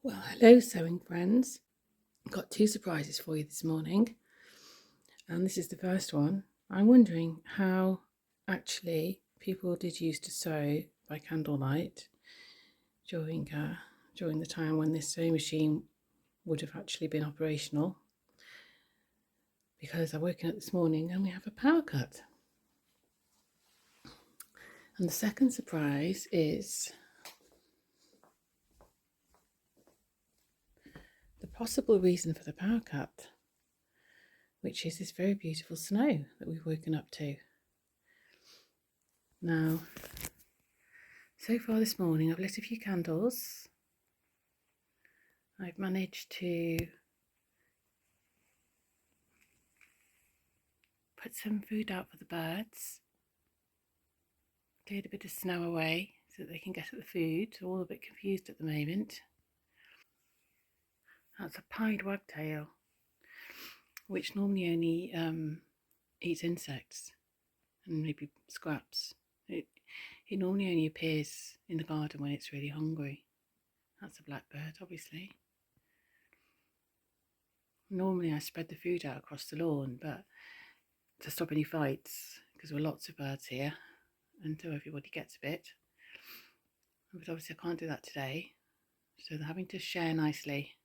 Well, hello, sewing friends. I've got two surprises for you this morning, and this is the first one. I'm wondering how actually people did used to sew by candlelight during the time when this sewing machine would have actually been operational. Because I've woken up this morning and we have a power cut. And the second surprise is the possible reason for the power cut, which is this very beautiful snow that we've woken up to. Now, so far this morning I've lit a few candles. I've managed to put some food out for the birds, cleared a bit of snow away so that they can get at the food. They're all a bit confused at the moment. That's a pied wagtail, which normally only eats insects and maybe scraps. It normally only appears in the garden when it's really hungry. That's a blackbird, obviously. Normally I spread the food out across the lawn, but to stop any fights, because there are lots of birds here, until everybody gets a bit. But obviously I can't do that today, so they're having to share nicely.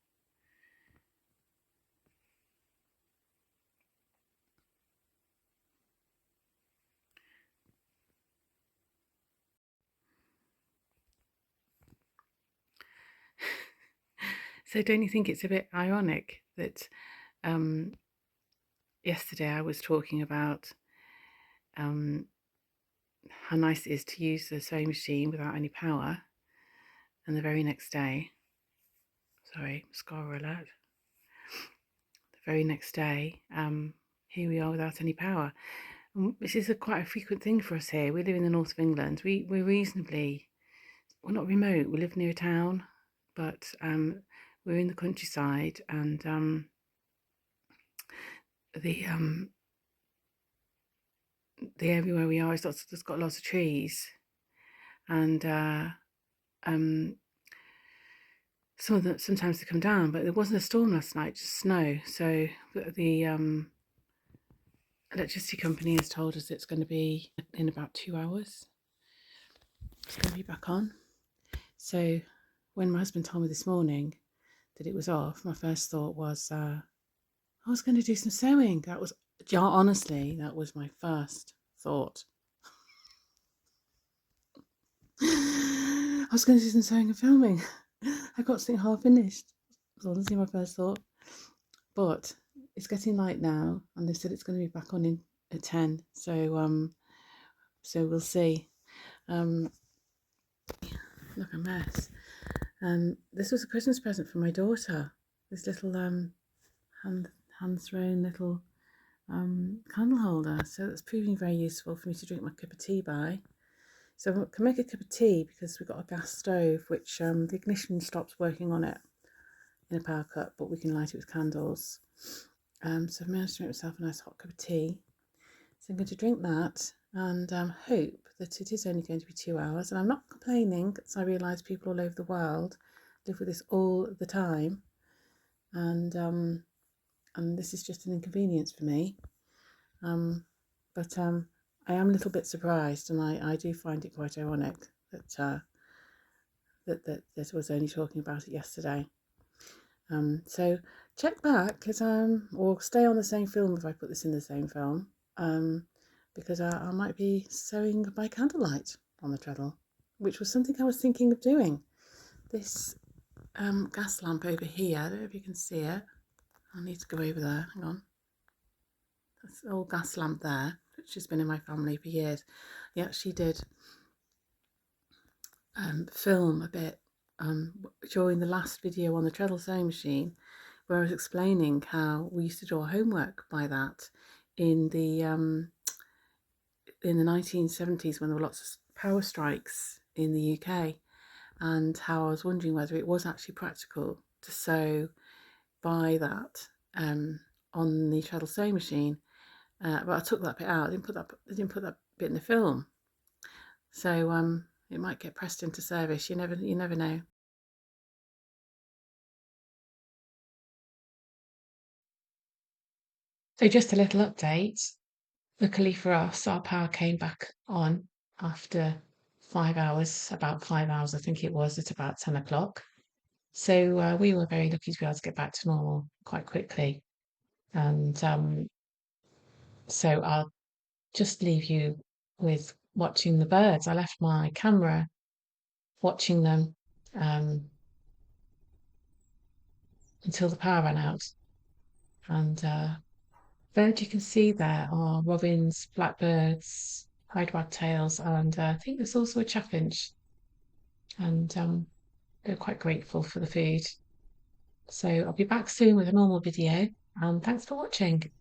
So don't you think it's a bit ironic that yesterday I was talking about how nice it is to use the sewing machine without any power, and the very next day, sorry, mascara alert, the very next day, here we are without any power. This is quite a frequent thing for us here. We live in the north of England. We're reasonably, we're not remote. We live near a town, but we're in the countryside, and the area where we are is has got lots of trees, and some of them sometimes they come down, but there wasn't a storm last night, just snow. So the electricity company has told us it's going to be in about 2 hours. It's going to be back on. So when my husband told me this morning that it was off, my first thought was I was going to do some sewing. That was honestly, that was my first thought. I was going to do some sewing and filming. I got something half finished. That was honestly my first thought. But it's getting light now, and they said it's going to be back on at 10. So we'll see. Look, a mess. This was a Christmas present for my daughter. This little hand thrown little candle holder. So that's proving very useful for me to drink my cup of tea by. So I can make a cup of tea because we've got a gas stove, which the ignition stops working on it in a power cut, but we can light it with candles. So I've managed to make myself a nice hot cup of tea. So I'm going to drink that and hope that it is only going to be 2 hours. And I'm not complaining, because I realise people all over the world live with this all the time, and this is just an inconvenience for me. But I am a little bit surprised, and I do find it quite ironic that that was only talking about it yesterday. So check back, or stay on the same film if I put this in the same film, because I might be sewing by candlelight on the treadle, which was something I was thinking of doing. This gas lamp over here, I don't know if you can see it. I need to go over there, hang on. That's the old gas lamp there, which has been in my family for years. I actually did film a bit during the last video on the treadle sewing machine, where I was explaining how we used to do our homework by that in the 1970s, when there were lots of power strikes in the UK, and how I was wondering whether it was actually practical to sew by that on the treadle sewing machine. But I took that bit out. I didn't put that bit in the film. So it might get pressed into service. You never know. So just a little update. Luckily for us, our power came back on after 5 hours, about 5 hours, I think it was, at about 10 o'clock. So we were very lucky to be able to get back to normal quite quickly. And so I'll just leave you with watching the birds. I left my camera watching them until the power ran out. And birds you can see there are robins, blackbirds, pied wagtails, and I think there's also a chaffinch. And they're quite grateful for the food. So I'll be back soon with a normal video. And thanks for watching.